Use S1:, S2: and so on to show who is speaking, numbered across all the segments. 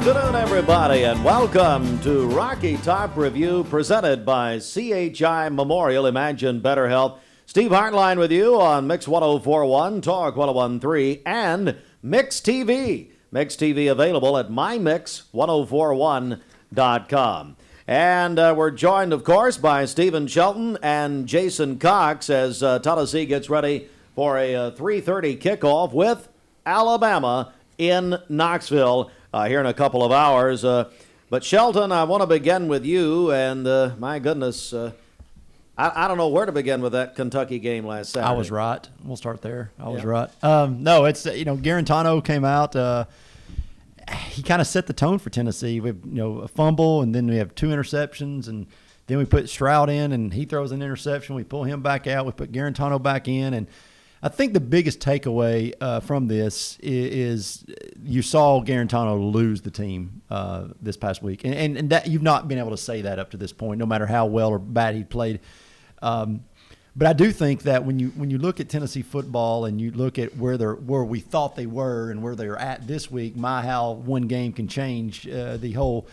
S1: afternoon, everybody, and welcome to Rocky Top Review presented by CHI Memorial Imagine Better Health. Steve Hartline with you on Mix 1041, Talk 1013, and Mix TV. Mix TV available at mymix1041.com. And we're joined, of course, by Stephen Shelton and Jason Cox as Tennessee gets ready for a 3:30 kickoff with Alabama in Knoxville here in a couple of hours. But Shelton, I want to begin with you, and my goodness, I don't know where to begin with that Kentucky game last Saturday.
S2: I was right. We'll start there. I was right. No, it's Garantano came out. He kind of set the tone for Tennessee. We have a fumble, and then we have 2 interceptions, and then we put Stroud in, and he throws an interception. We pull him back out. We put Garantano back in, and I think the biggest takeaway from this is you saw Garantano lose the team this past week, and that you've not been able to say that up to this point, no matter how well or bad he played. But I do think that when you look at Tennessee football and you look at where we thought they were and where they're at this week, how one game can change the whole,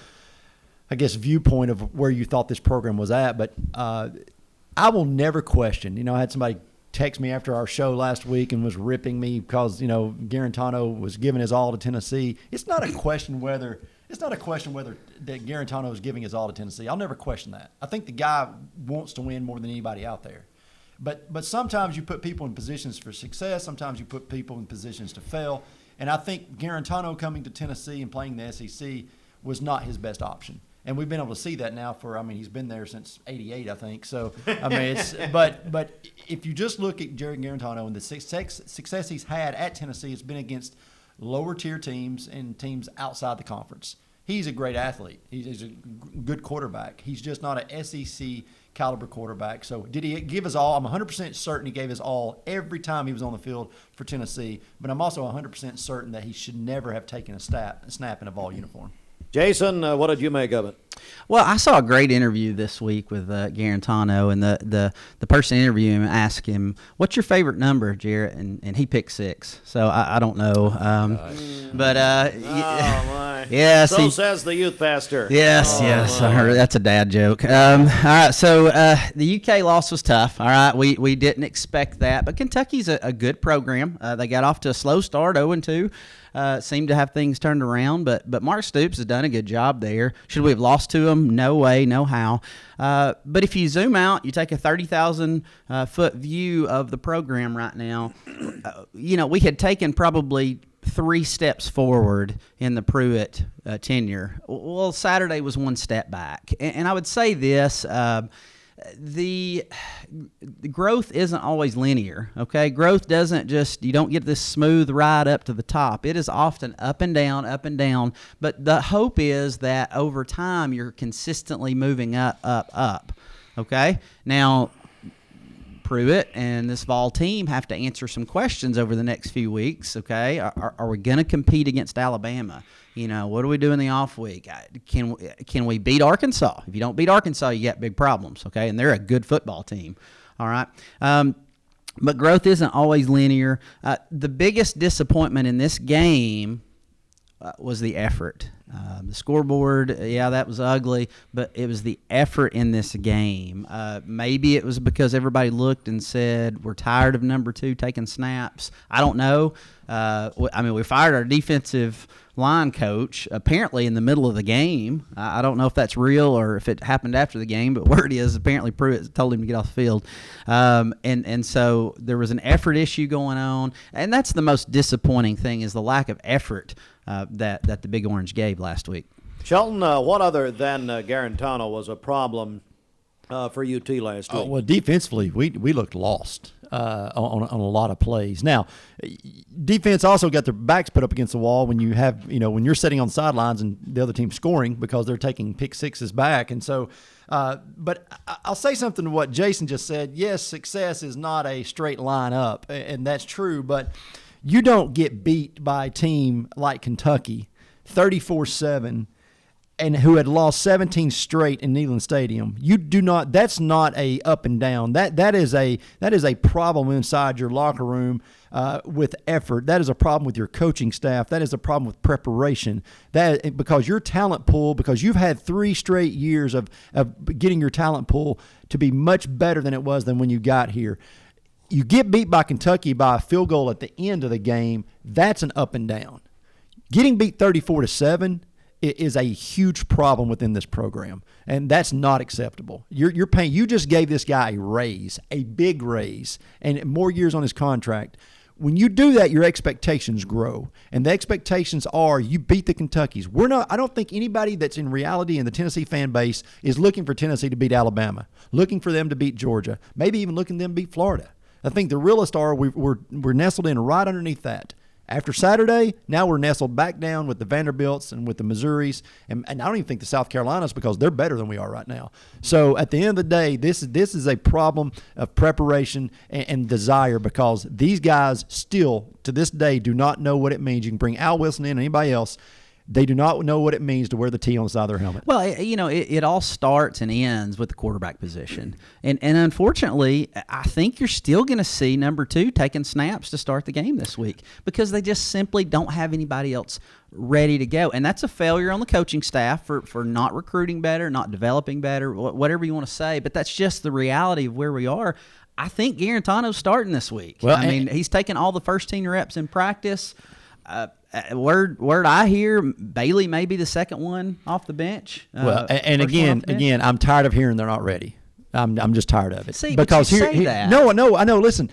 S2: I guess, viewpoint of where you thought this program was at. But I will never question. I had somebody text me after our show last week and was ripping me because Garantano was giving his all to Tennessee. It's not a question whether that Garantano is giving his all to Tennessee. I'll never question that. I think the guy wants to win more than anybody out there. But sometimes you put people in positions for success. Sometimes you put people in positions to fail. And I think Garantano coming to Tennessee and playing the SEC was not his best option. And we've been able to see that now he's been there since '88, I think. So, but if you just look at Jared Garantano and the success he's had at Tennessee, it's been against lower tier teams and teams outside the conference. He's a great athlete. He's a good quarterback. He's just not an SEC caliber quarterback. So did he give his all? I'm 100% certain he gave his all every time he was on the field for Tennessee. But I'm also 100% certain that he should never have taken a snap in a Vol uniform.
S1: Jason, what did you make of it?
S3: Well, I saw a great interview this week with Garantano, and the person interviewing him asked him, "What's your favorite number, Jarrett?" And he picked 6. So I don't know, but
S1: oh my,
S3: yeah.
S1: So says the youth pastor.
S3: Yes, yes, I heard that's a dad joke. All right, so the UK loss was tough. All right, we didn't expect that, but Kentucky's a good program. They got off to a slow start, 0-2. Seemed to have things turned around, but Mark Stoops has done a good job there. Should we have lost to him? No way, no how. But if you zoom out, you take a 30,000 foot view of the program right now, we had taken probably 3 steps forward in the Pruitt tenure. Well, Saturday was 1 step back. And I would say this, the growth isn't always linear, okay? Growth you don't get this smooth ride up to the top. It is often up and down, but the hope is that over time you're consistently moving up, okay? Now, Pruitt and this Vol team have to answer some questions over the next few weeks, okay? Are we going to compete against Alabama? What do we do in the off week? Can we beat Arkansas? If you don't beat Arkansas, you got big problems, okay? And they're a good football team, all right? But growth isn't always linear. The biggest disappointment in this game was the effort. The scoreboard, that was ugly, but it was the effort in this game. Maybe it was because everybody looked and said, we're tired of number 2 taking snaps. I don't know. We fired our defensive line coach apparently in the middle of the game. I don't know if that's real or if it happened after the game, but word is apparently Pruitt told him to get off the field. And so there was an effort issue going on, and that's the most disappointing thing is the lack of effort that the Big Orange gave last week.
S1: Shelton, what other than Garantano was a problem for UT last week?
S2: Well, defensively, we looked lost on a lot of plays. Now, defense also got their backs put up against the wall when you have, when you're sitting on the sidelines and the other team's scoring because they're taking pick sixes back. And so, but I'll say something to what Jason just said. Yes, success is not a straight line up, and that's true, but you don't get beat by a team like Kentucky 34-7 and who had lost 17 straight in Neyland Stadium. You do not. That's not a up and down. That is a problem inside your locker room with effort. That is a problem with your coaching staff. That is a problem with preparation. That because your talent pool, because you've had 3 straight years of getting your talent pool to be much better than it was than when you got here. You get beat by Kentucky by a field goal at the end of the game. That's an up and down. Getting beat 34-7 is a huge problem within this program, and that's not acceptable. You're paying. You just gave this guy a raise, a big raise, and more years on his contract. When you do that, your expectations grow, and the expectations are you beat the Kentuckys. We're not. I don't think anybody that's in reality in the Tennessee fan base is looking for Tennessee to beat Alabama, looking for them to beat Georgia, maybe even looking for them to beat Florida. I think the realists are we're nestled in right underneath that. After Saturday, now we're nestled back down with the Vanderbilts and with the Missouris, and I don't even think the South Carolinas because they're better than we are right now. So at the end of the day, this is a problem of preparation and desire because these guys still, to this day, do not know what it means. You can bring Al Wilson in and anybody else. They do not know what it means to wear the T on the side of their helmet.
S3: Well, it all starts and ends with the quarterback position. And unfortunately, I think you're still going to see number 2 taking snaps to start the game this week because they just simply don't have anybody else ready to go. And that's a failure on the coaching staff for not recruiting better, not developing better, whatever you want to say. But that's just the reality of where we are. I think Garantano's starting this week. Well, I mean, he's taking all the first team reps in practice. Word I hear, Bailey may be the second one off the bench.
S2: Well, and again, I'm tired of hearing they're not ready. I'm just tired of it.
S3: See, because but you say that.
S2: No, I know. Listen,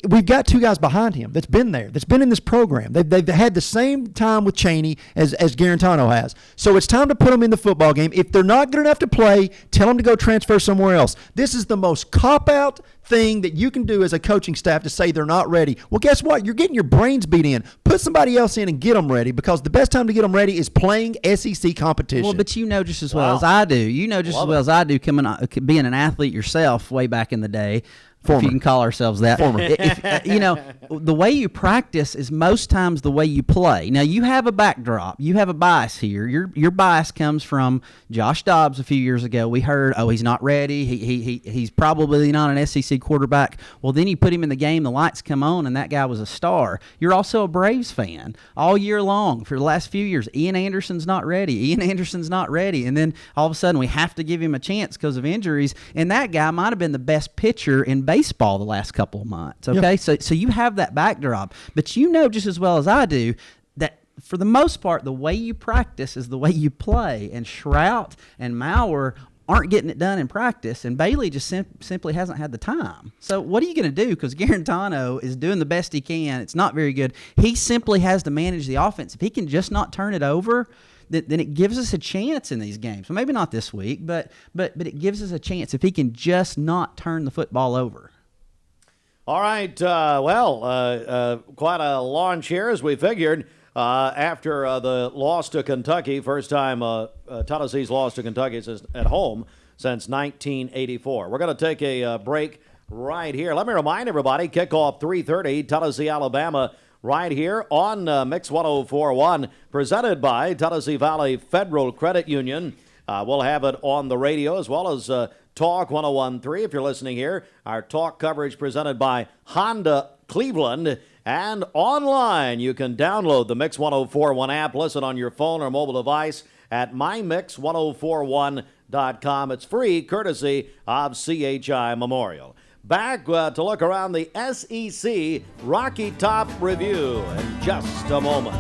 S2: we've got 2 guys behind him that's been there, that's been in this program. They've had the same time with Chaney as Garantano has. So it's time to put them in the football game. If they're not good enough to play, tell them to go transfer somewhere else. This is the most cop-out thing that you can do as a coaching staff to say they're not ready. Well, guess what? You're getting your brains beat in. Put somebody else in and get them ready because the best time to get them ready is playing SEC competition.
S3: Well, but you know just as well as I do. You know just as well as I do being an athlete yourself way back in the day. Former. If you can call ourselves that.
S2: Former.
S3: The way you practice is most times the way you play. Now, you have a backdrop. You have a bias here. Your bias comes from Josh Dobbs a few years ago. We heard, he's not ready. He's probably not an SEC quarterback. Well, then you put him in the game, the lights come on, and that guy was a star. You're also a Braves fan all year long for the last few years. Ian Anderson's not ready. And then all of a sudden we have to give him a chance because of injuries, and that guy might have been the best pitcher in baseball the last couple of months. Okay, yep. So you have that backdrop, but you know just as well as I do that for the most part, the way you practice is the way you play. And Shrout and Maurer aren't getting it done in practice, and Bailey just simply hasn't had the time. So what are you going to do? Because Garantano is doing the best he can. It's not very good. He simply has to manage the offense. If he can just not turn it over, then it gives us a chance in these games. Well, maybe not this week, but it gives us a chance if he can just not turn the football over.
S1: All right. Quite a launch here as we figured after the loss to Kentucky. First time Tennessee's lost to Kentucky at home since 1984. We're going to take a break right here. Let me remind everybody, kickoff 3:30, Tennessee, Alabama, right here on Mix 104.1, presented by Tennessee Valley Federal Credit Union. We'll have it on the radio as well as Talk 101.3 if you're listening here. Our talk coverage presented by Honda Cleveland. And online, you can download the Mix 104.1 app, listen on your phone or mobile device at mymix1041.com. It's free, courtesy of CHI Memorial. Back to look around the SEC Rocky Top Review in just a moment.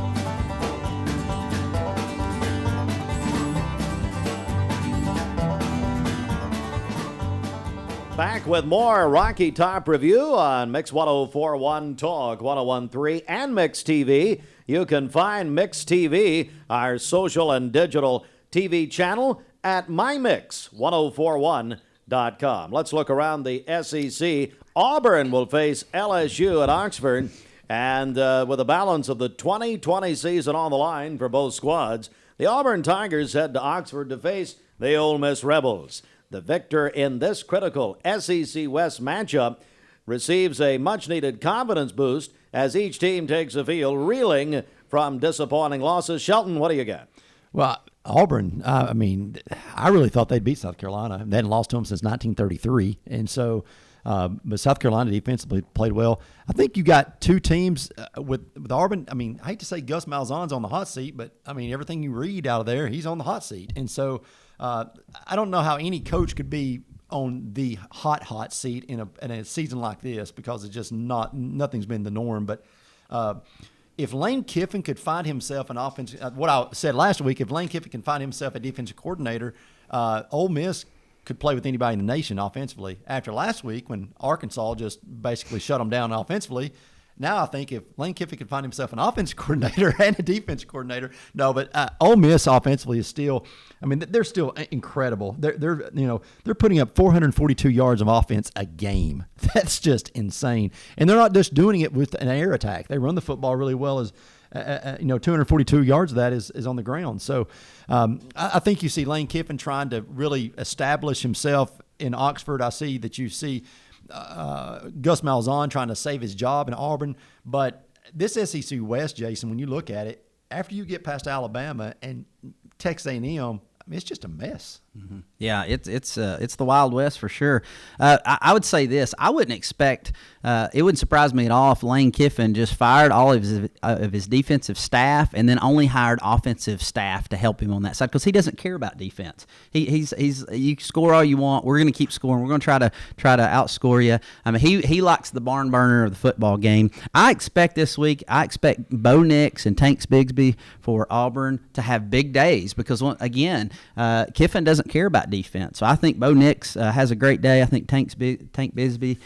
S1: Back with more Rocky Top Review on Mix 104.1, Talk 101.3, and Mix TV. You can find Mix TV, our social and digital TV channel, at mymix1041.com. Let's look around the SEC. Auburn will face LSU at Oxford, and with a balance of the 2020 season on the line for both squads, the Auburn Tigers head to Oxford to face the Ole Miss Rebels. The victor in this critical SEC West matchup receives a much-needed confidence boost as each team takes the field reeling from disappointing losses. Shelton, what do you got?
S2: Well, Auburn, I mean, I really thought they'd beat South Carolina. They hadn't lost to them since 1933. And so, but South Carolina defensively played well. I think you got two teams with Auburn. I mean, I hate to say Gus Malzahn's on the hot seat, but, I mean, everything you read out of there, he's on the hot seat. And so I don't know how any coach could be on the hot seat in a season like this, because it's just nothing's been the norm. But if Lane Kiffin could find himself an offense, what I said last week, if Lane Kiffin can find himself a defensive coordinator, Ole Miss could play with anybody in the nation offensively. After last week, when Arkansas just basically shut them down offensively, now I think if Lane Kiffin could find himself an offensive coordinator and a defensive coordinator, but Ole Miss offensively is still, I mean, they're still incredible. They're putting up 442 yards of offense a game. That's just insane. And they're not just doing it with an air attack. They run the football really well. As 242 yards of that is on the ground. So I think you see Lane Kiffin trying to really establish himself in Oxford. I see that you see Gus Malzahn trying to save his job in Auburn. But this SEC West, Jason, when you look at it, after you get past Alabama and Texas A&M, I mean, it's just a mess.
S3: Mm-hmm. Yeah, it's the Wild West for sure. I would say this: I wouldn't expect. It wouldn't surprise me at all if Lane Kiffin just fired all of his defensive staff and then only hired offensive staff to help him on that side, because he doesn't care about defense. He's you score all you want. We're going to keep scoring. We're going to try to outscore you. I mean, he likes the barn burner of the football game. I expect this week. I expect Bo Nix and Tanks Bigsby for Auburn to have big days, because again, Kiffin doesn't care about defense. So I think Bo Nix has a great day. I think Tank Bigsby,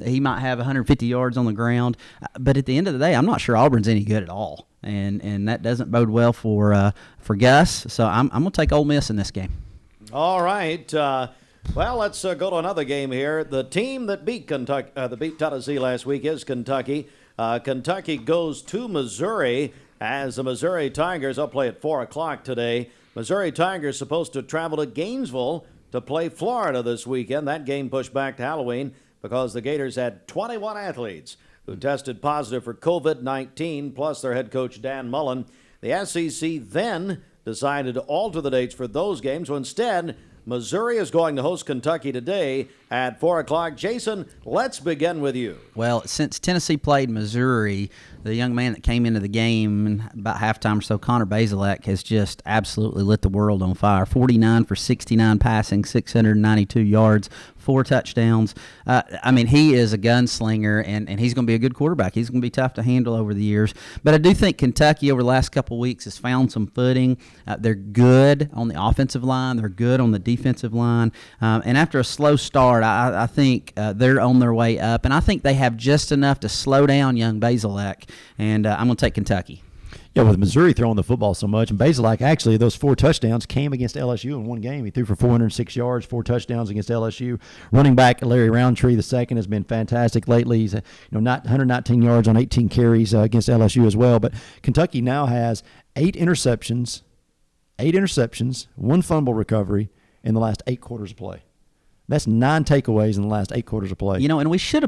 S3: he might have 150 yards on the ground. But at the end of the day, I'm not sure Auburn's any good at all. And that doesn't bode well for Gus. So I'm going to take Ole Miss in this game.
S1: All right. Well, let's go to another game here. The team that beat Kentucky, beat Tennessee last week is Kentucky. Kentucky goes to Missouri as the Missouri Tigers. I'll play at 4 o'clock today. Missouri Tigers supposed to travel to Gainesville to play Florida this weekend. That game pushed back to Halloween because the Gators had 21 athletes who tested positive for COVID-19, plus their head coach Dan Mullen. The SEC then decided to alter the dates for those games, so instead Missouri is going to host Kentucky today at 4 o'clock. Jason, let's begin with you.
S3: Well, since Tennessee played Missouri, the young man that came into the game about halftime or so, Connor Bazelak, has just absolutely lit the world on fire. 49 for 69 passing, 692 yards, 4 touchdowns. I mean, he is a gunslinger, and he's going to be a good quarterback. He's going to be tough to handle over the years. But I do think Kentucky over the last couple of weeks has found some footing. They're good on the offensive line. They're good on the defensive line. And after a slow start, I think they're on their way up. And I think they have just enough to slow down young Bazelak. And I'm going to take Kentucky.
S2: Yeah, with Missouri throwing the football so much, and Bazelak, actually, those 4 touchdowns came against LSU in one game. He threw for 406 yards, 4 touchdowns against LSU. Running back Larry Roundtree II has been fantastic lately. He's 119 yards on 18 carries against LSU as well. But Kentucky now has 8 interceptions, 1 fumble recovery in the last 8 quarters of play. That's 9 takeaways in the last 8 quarters of play.
S3: And we should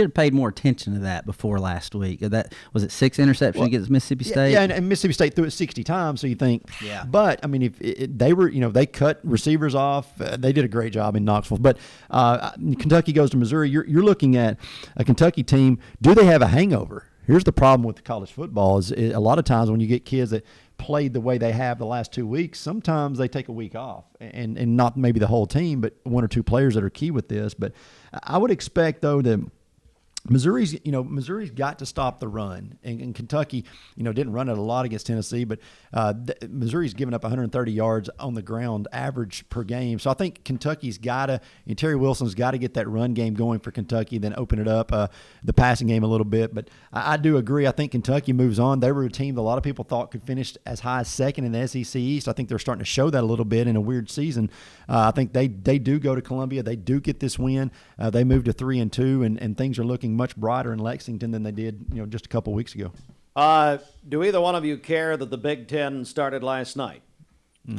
S3: have paid more attention to that before last week. That was it. 6 interceptions against Mississippi State.
S2: Yeah, and Mississippi State threw it 60 times. So you think,
S3: yeah.
S2: But I mean, if they were, they cut receivers off. They did a great job in Knoxville. But Kentucky goes to Missouri. You're looking at a Kentucky team. Do they have a hangover? Here's the problem with college football: is a lot of times when you get kids that played the way they have the last 2 weeks, sometimes they take a week off, and not maybe the whole team, but 1 or 2 players that are key with this. But I would expect, though, that Missouri's got to stop the run, and Kentucky, didn't run it a lot against Tennessee, but Missouri's given up 130 yards on the ground average per game. So I think Kentucky's got to, and Terry Wilson's got to get that run game going for Kentucky, then open it up, the passing game a little bit. But I do agree. I think Kentucky moves on. They were a team that a lot of people thought could finish as high as second in the SEC East. I think they're starting to show that a little bit in a weird season. I think they do go to Columbia. They do get this win. They move to 3-2, and things are looking much brighter in Lexington than they did, just a couple weeks ago.
S1: Do either one of you care that the Big Ten started last night?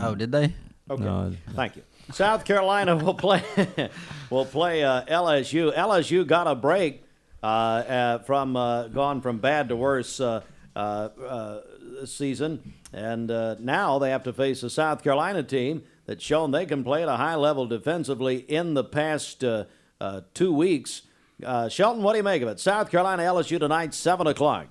S3: Oh, did they?
S1: Okay,
S2: No.
S1: Thank you. South Carolina will play LSU. LSU got a break from gone from bad to worse this season, And now they have to face a South Carolina team that's shown they can play at a high level defensively in the past 2 weeks. Shelton, what do you make of it? South Carolina, LSU tonight, 7 o'clock.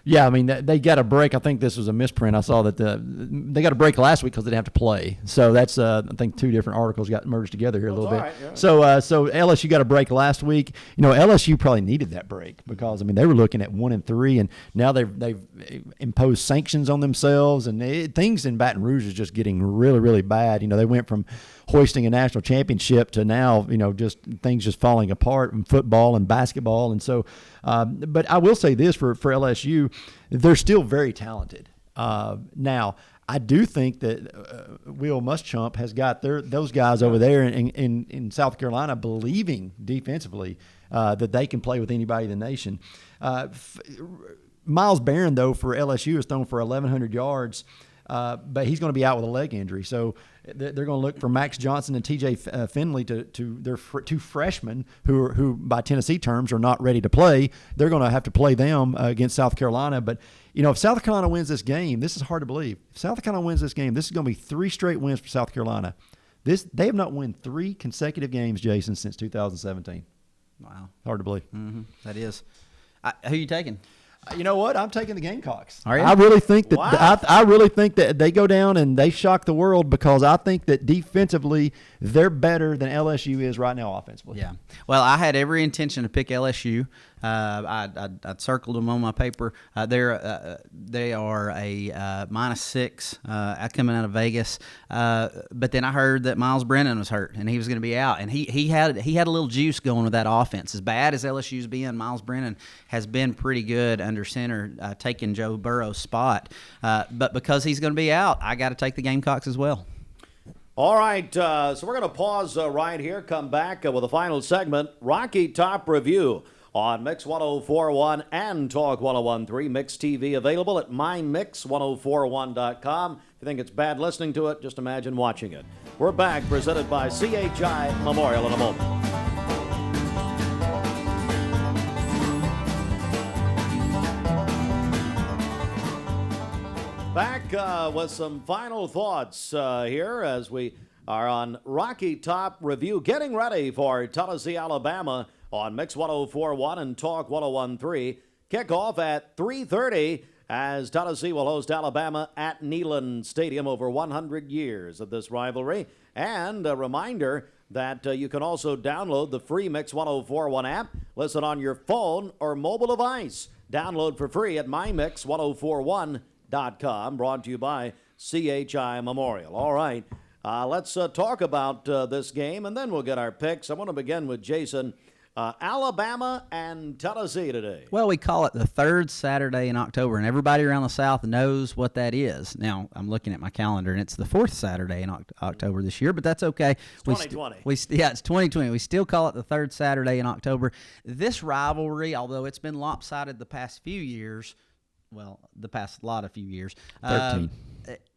S2: Yeah, I mean, they got a break. I think this was a misprint. I saw that they got a break last week because they didn't have to play. So that's, I think, two different articles got merged together here a little bit.
S1: Right, yeah.
S2: So LSU got a break last week. LSU probably needed that break because, I mean, they were looking at 1-3, and now they've imposed sanctions on themselves, and things in Baton Rouge is just getting really, really bad. They went from hoisting a national championship to now, just things just falling apart in football and basketball. And so, but I will say this for LSU, they're still very talented. Now, I do think that Will Muschamp has got those guys over there in South Carolina believing defensively that they can play with anybody in the nation. Miles Barron, though, for LSU has thrown for 1,100 yards. But he's going to be out with a leg injury. So they're going to look for Max Johnson and T.J. Finley to their two freshmen who by Tennessee terms are not ready to play. They're going to have to play them against South Carolina. But, if South Carolina wins this game, this is hard to believe. If South Carolina wins this game, this is going to be 3 straight wins for South Carolina. They have not won 3 consecutive games, Jason, since 2017.
S3: Wow.
S2: Hard to believe.
S3: Mm-hmm. That is. Who you taking?
S2: You know what? I'm taking the Gamecocks.
S3: Are you?
S2: I really think that
S1: Wow.
S2: I really think that they go down and they shock the world because I think that defensively they're better than LSU is right now offensively.
S3: Yeah. Well, I had every intention to pick LSU. I circled them on my paper. They are a -6 coming out of Vegas. But then I heard that Miles Brennan was hurt and he was going to be out. And he had a little juice going with that offense. As bad as LSU's been, Miles Brennan has been pretty good under center, taking Joe Burrow's spot. But because he's going to be out, I got to take the Gamecocks as well.
S1: All right, so we're going to pause right here, come back with a final segment, Rocky Top Review on Mix 104.1 and Talk 101.3. Mix TV available at mymix1041.com. If you think it's bad listening to it, just imagine watching it. We're back, presented by CHI Memorial in a moment. Back with some final thoughts here as we are on Rocky Top Review, getting ready for Tennessee, Alabama on Mix 104.1 and Talk 101.3. Kickoff at 3:30 as Tennessee will host Alabama at Neyland Stadium. Over 100 years of this rivalry. And a reminder that you can also download the free Mix 104.1 app. Listen on your phone or mobile device. Download for free at mymix1041.com. Brought to you by CHI Memorial. All right, let's talk about this game, and then we'll get our picks. I want to begin with Jason. Alabama and Tennessee today.
S3: Well, we call it the third Saturday in October, and everybody around the South knows what that is. Now, I'm looking at my calendar, and it's the fourth Saturday in October this year, but that's okay.
S1: It's 2020.
S3: It's 2020. We still call it the third Saturday in October. This rivalry, although it's been lopsided the past few years, few years.
S2: 13.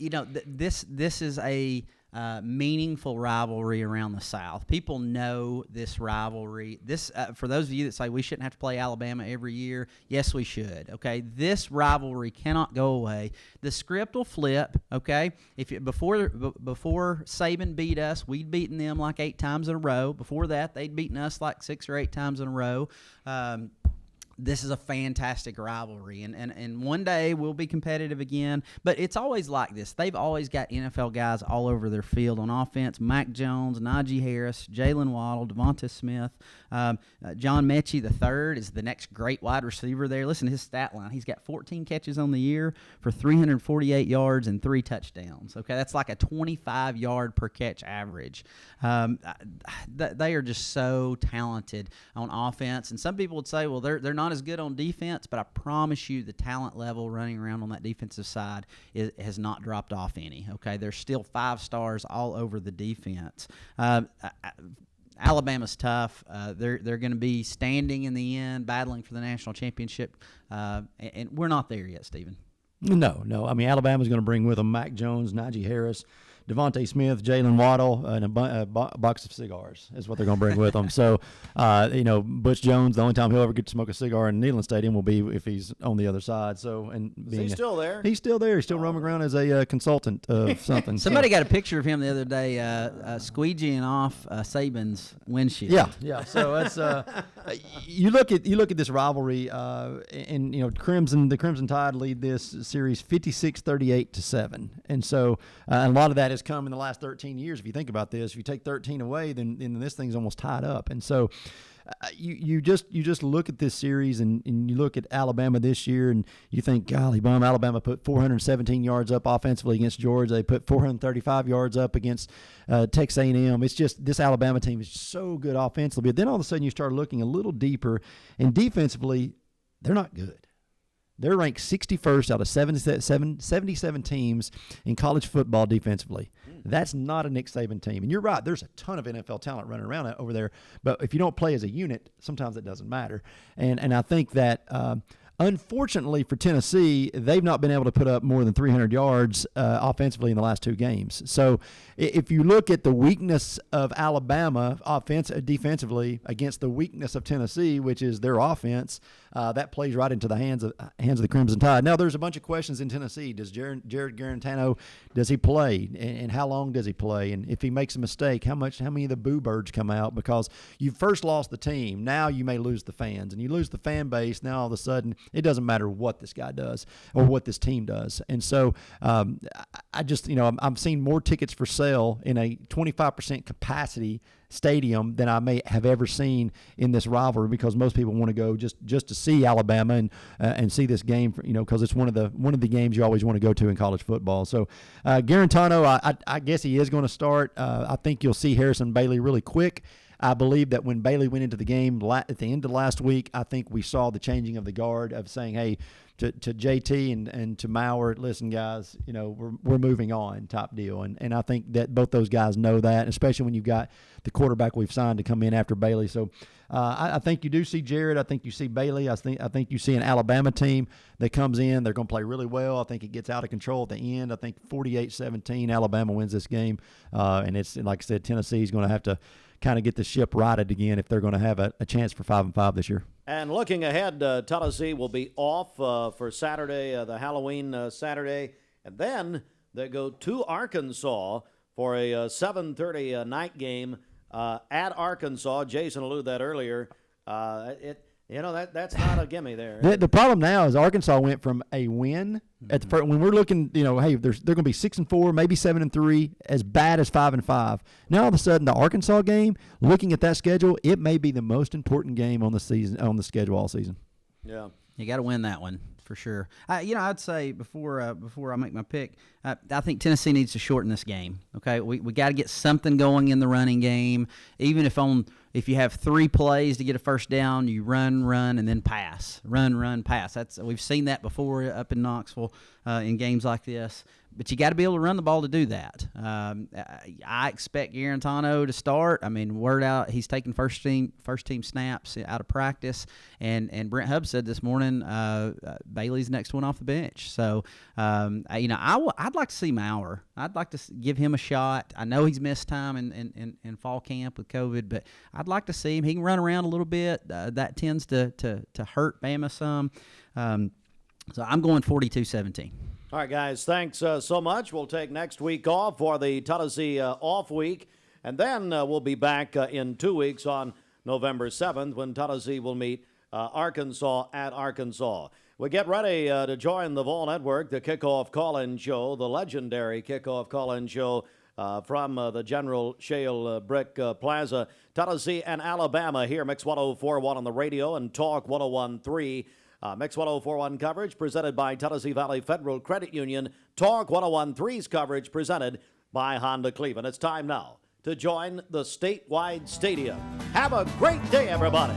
S3: This is a meaningful rivalry around the South. People know this rivalry. This, for those of you that say we shouldn't have to play Alabama every year, yes, we should. Okay, this rivalry cannot go away. The script will flip. Okay, before Saban beat us, we'd beaten them like 8 times in a row. Before that, they'd beaten us like 6 or 8 times in a row. This is a fantastic rivalry, and one day we'll be competitive again. But it's always like this. They've always got NFL guys all over their field on offense. Mac Jones, Najee Harris, Jalen Waddle, Devonta Smith. John Mechie III is the next great wide receiver there. Listen to his stat line. He's got 14 catches on the year for 348 yards and 3 touchdowns. Okay, that's like a 25-yard per catch average. They are just so talented on offense. And some people would say, well, they're not as good on defense, but I promise you the talent level running around on that defensive side has not dropped off any. Okay, there's still 5 stars all over the defense. Alabama's tough. They're going to be standing in the end, battling for the national championship, and we're not there yet, Stephen.
S2: No. I mean, Alabama's going to bring with them Mac Jones, Najee Harris, Devontae Smith, Jalen Waddle, and a box of cigars is what they're going to bring with them. So, Butch Jones, the only time he'll ever get to smoke a cigar in Neyland Stadium will be if he's on the other side. So, and being
S1: He's still there.
S2: He's still there. He's still roaming around as a consultant of something.
S3: Somebody got a picture of him the other day, squeegeeing off Saban's windshield.
S2: Yeah. So it's you look at this rivalry, and the Crimson Tide lead this series 56-38-7, and so a lot of that has come in the last 13 years. If you think about this, if you take 13 away, then this thing's almost tied up, and so. You just look at this series and you look at Alabama this year and you think, golly bum, Alabama put 417 yards up offensively against Georgia. They put 435 yards up against Texas A&M. It's just this Alabama team is so good offensively. But then all of a sudden you start looking a little deeper, and defensively, they're not good. They're ranked 61st out of 77 teams in college football defensively. That's not a Nick Saban team. And you're right, there's a ton of NFL talent running around over there. But if you don't play as a unit, sometimes it doesn't matter. And I think that unfortunately for Tennessee, they've not been able to put up more than 300 yards offensively in the last two games. So if you look at the weakness of Alabama defensively against the weakness of Tennessee, which is their offense, that plays right into the hands of the Crimson Tide. Now, there's a bunch of questions in Tennessee. Does Jared Garantano, does he play, and how long does he play? And if he makes a mistake, how many of the boo birds come out? Because you first lost the team, now you may lose the fans, and you lose the fan base. Now all of a sudden, it doesn't matter what this guy does or what this team does. And so I just, I'm seeing more tickets for sale in a 25% capacity stadium than I may have ever seen in this rivalry, because most people want to go just to see Alabama and see this game, because it's one of the games you always want to go to in college football. So Garantano, I guess he is going to start. I think you'll see Harrison Bailey really quick. I believe that when Bailey went into the game at the end of last week, I think we saw the changing of the guard of saying, hey, to JT and to Maurer, listen, guys, we're moving on type deal. And I think that both those guys know that, especially when you've got the quarterback we've signed to come in after Bailey. So I think you do see Jared. I think you see Bailey. I think you see an Alabama team that comes in. They're going to play really well. I think it gets out of control at the end. I think 48-17, Alabama wins this game. And it's, like I said, Tennessee's going to have to kind of get the ship righted again if they're going to have a chance for 5-5 this year.
S1: And looking ahead, Tennessee will be off for Saturday, the Halloween Saturday, and then they go to Arkansas for a 7:30 night game at Arkansas. Jason alluded that earlier. That's not a gimme there.
S2: The problem now is Arkansas went from a win at the first, when we're looking, hey, they're going to be 6-4, maybe 7-3, as bad as 5-5. Now all of a sudden, the Arkansas game, looking at that schedule, it may be the most important game on the schedule all season.
S1: Yeah.
S3: You got to win that one for sure. I'd say before I make my pick, I think Tennessee needs to shorten this game. Okay, we got to get something going in the running game. Even if you have 3 plays to get a first down, you run, and then pass. Run, pass. We've seen that before up in Knoxville in games like this. But you got to be able to run the ball to do that. I expect Garantano to start. I mean, word out, he's taking first team snaps out of practice. And Brent Hubbs said this morning, Bailey's next one off the bench. So, I'd like to see Maurer. I'd like to give him a shot. I know he's missed time in fall camp with COVID, but I'd like to see him. He can run around a little bit. That tends to hurt Bama some. So I'm going 42-17.
S1: All right, guys, thanks so much. We'll take next week off for the Tennessee off week, and then we'll be back in 2 weeks on November 7th when Tennessee will meet Arkansas at Arkansas. We get ready to join the Vol Network, the Kickoff Call-In Show, the legendary Kickoff Call-In Show from the General Shale Brick Plaza. Tennessee and Alabama here, Mix 104.1 on the radio and Talk 101.3. Mix 104.1 coverage presented by Tennessee Valley Federal Credit Union. Talk 101.3's coverage presented by Honda Cleveland. It's time now to join the statewide stadium. Have a great day, everybody.